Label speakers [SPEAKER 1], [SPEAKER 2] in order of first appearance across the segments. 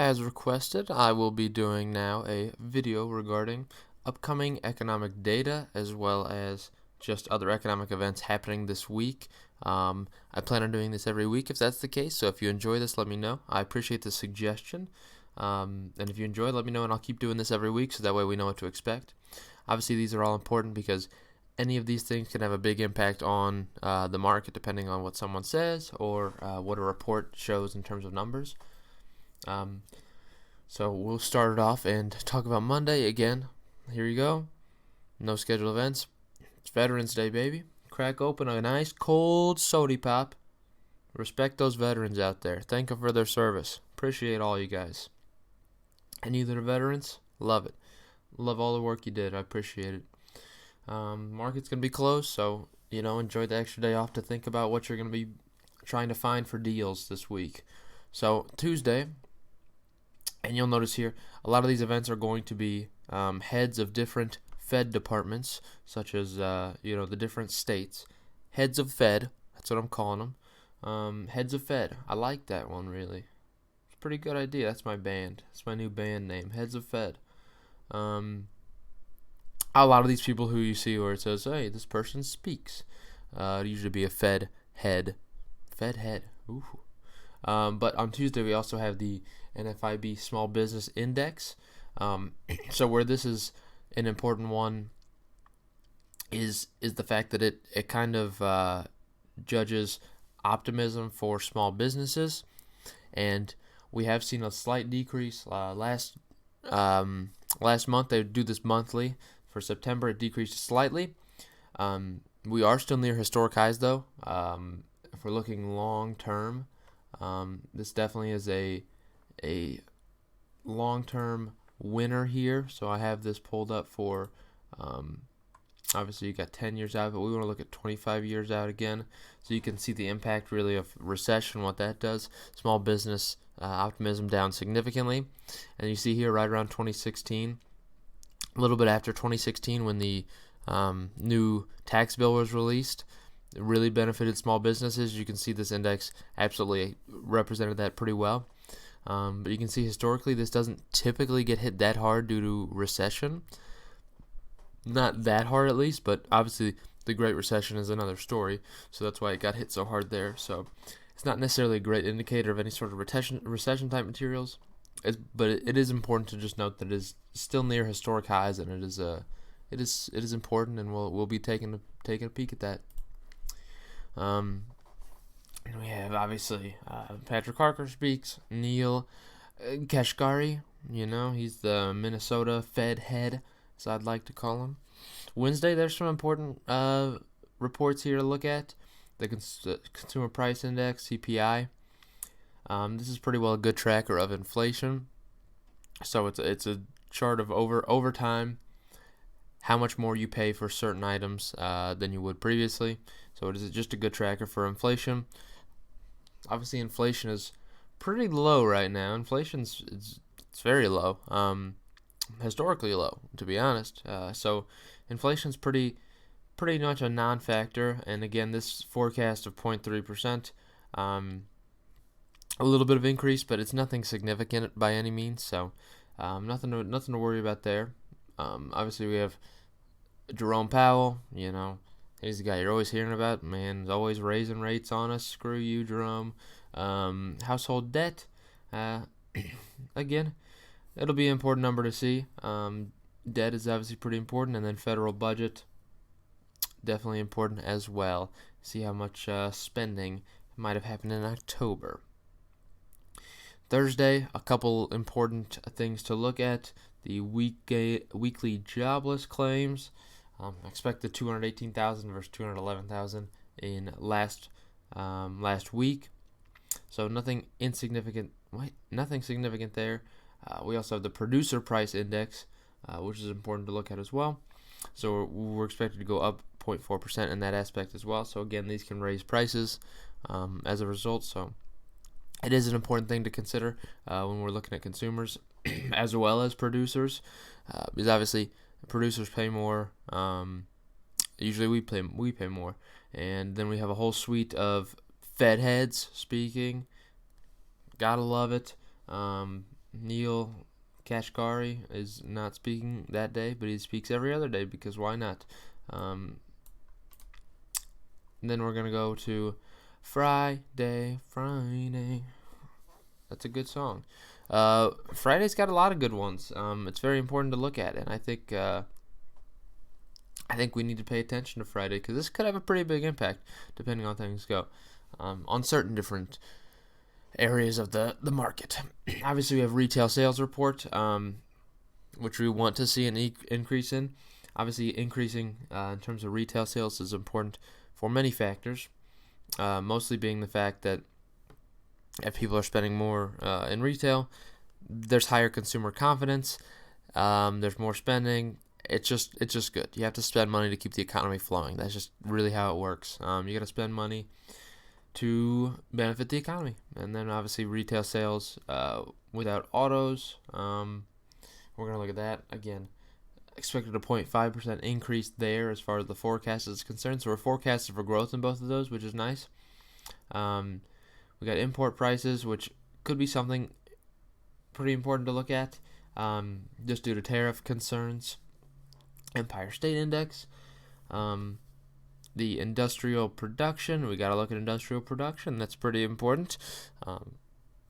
[SPEAKER 1] As requested, I will be doing now a video regarding upcoming economic data as well as just other economic events happening this week. I plan on doing this every week if that's the case, so if you enjoy this, let me know. I appreciate the suggestion. And if you enjoy, let me know, and I'll keep doing this every week so that way we know what to expect. Obviously, these are all important because any of these things can have a big impact on the market depending on what someone says or what a report shows in terms of numbers. So we'll start it off and talk about Monday again. Here you go. No scheduled events. It's Veterans Day, baby. Crack open a nice cold sody pop. Respect those veterans out there. Thank them for their service. Appreciate all you guys. Any of the veterans? Love it. Love all the work you did. I appreciate it. Market's going to be closed, so, enjoy the extra day off to think about what you're going to be trying to find for deals this week. So, Tuesday, and you'll notice here, a lot of these events are going to be heads of different Fed departments, such as, the different states. Heads of Fed, that's what I'm calling them. Heads of Fed, I like that one, really. It's a pretty good idea. That's my band. That's my new band name, Heads of Fed. A lot of these people who you see where it says, hey, this person speaks. It'd usually be a Fed head. Fed head. Ooh. But on Tuesday, we also have the NFIB Small Business Index. So where this is an important one is the fact that it kind of judges optimism for small businesses. And we have seen a slight decrease. Last month, they would do this monthly. For September, it decreased slightly. We are still near historic highs, though. If we're looking long term, this definitely is a long-term winner here. So I have this pulled up for, obviously you got 10 years out, but we want to look at 25 years out again. So you can see the impact really of recession, what that does. Small business optimism down significantly. And you see here right around 2016, a little bit after 2016 when the new tax bill was released, it really benefited small businesses. You can see this index absolutely represented that pretty well. But you can see historically this doesn't typically get hit that hard due to recession. Not that hard at least, but obviously the Great Recession is another story, so that's why it got hit so hard there. So it's not necessarily a great indicator of any sort of recession type materials. But it is important to just note that it is still near historic highs, and it is important, and we'll be taking a peek at that. And we have obviously Patrick Harker speaks. Neil Kashkari, he's the Minnesota Fed head, as I'd like to call him. Wednesday, there's some important reports here to look at. The Consumer Price Index, CPI. This is pretty well a good tracker of inflation. So it's a chart of over time, how much more you pay for certain items than you would previously. So it is just a good tracker for inflation. Obviously, inflation is pretty low right now. Inflation's it's very low, historically low, to be honest. So inflation's pretty much a non-factor. And again, this forecast of 0.3%. A little bit of increase, but it's nothing significant by any means. So nothing to worry about there. Obviously, we have Jerome Powell. He's the guy you're always hearing about. Man, he's always raising rates on us. Screw you, Jerome. Household debt. Again, it'll be an important number to see. Debt is obviously pretty important, and then federal budget, definitely important as well. See how much spending might have happened in October. Thursday, a couple important things to look at. The weekly jobless claims. Expect the 218,000 versus 211,000 in last week. So nothing significant there. We also have the Producer Price Index, which is important to look at as well. So we're expected to go up 0.4% in that aspect as well. So again, these can raise prices as a result. So it is an important thing to consider when we're looking at consumers as well as producers, because obviously producers pay more. Usually we pay more, and then we have a whole suite of Fed heads speaking. Gotta love it. Neil Kashkari is not speaking that day, but he speaks every other day because why not? Then we're going to go to Friday. That's a good song. Friday's got a lot of good ones. It's very important to look at, and I think we need to pay attention to Friday because this could have a pretty big impact depending on things go on certain different areas of the market. Obviously, we have retail sales report, which we want to see an increase in. Obviously, increasing in terms of retail sales is important for many factors, mostly being the fact that if people are spending more in retail, there's higher consumer confidence, there's more spending. It's just good. You have to spend money to keep the economy flowing. That's just really how it works. You got to spend money to benefit the economy. And then obviously retail sales without autos. We're going to look at that again. Expected a 0.5% increase there as far as the forecast is concerned. So we're forecasted for growth in both of those, which is nice. We got import prices, which could be something pretty important to look at, just due to tariff concerns. Empire State Index. The industrial production. We got to look at industrial production. That's pretty important.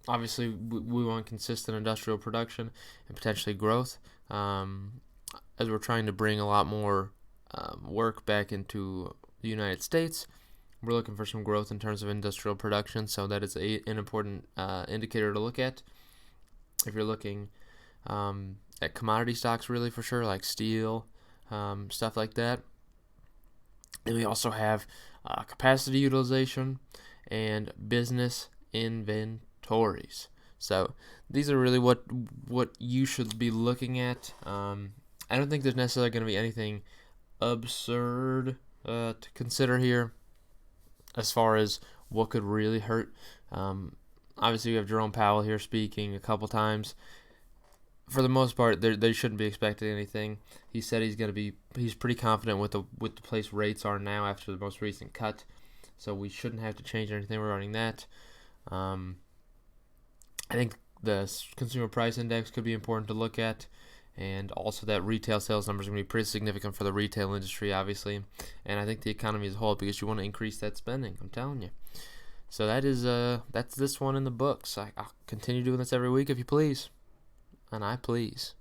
[SPEAKER 1] Obviously, we want consistent industrial production and potentially growth. As we're trying to bring a lot more work back into the United States, we're looking for some growth in terms of industrial production, so that is an important indicator to look at. If you're looking at commodity stocks, really for sure, like steel, stuff like that. Then we also have capacity utilization and business inventories. So these are really what you should be looking at. I don't think there's necessarily going to be anything absurd to consider here as far as what could really hurt. Obviously, we have Jerome Powell here speaking a couple times. For the most part, they shouldn't be expecting anything. He said he's pretty confident with the place rates are now after the most recent cut, so we shouldn't have to change anything regarding that. I think the consumer price index could be important to look at, and also that retail sales numbers are going to be pretty significant for the retail industry, obviously, and I think the economy as a whole, because you want to increase that spending. I'm telling you. So that's this one in the books. I'll continue doing this every week if you please. And I please.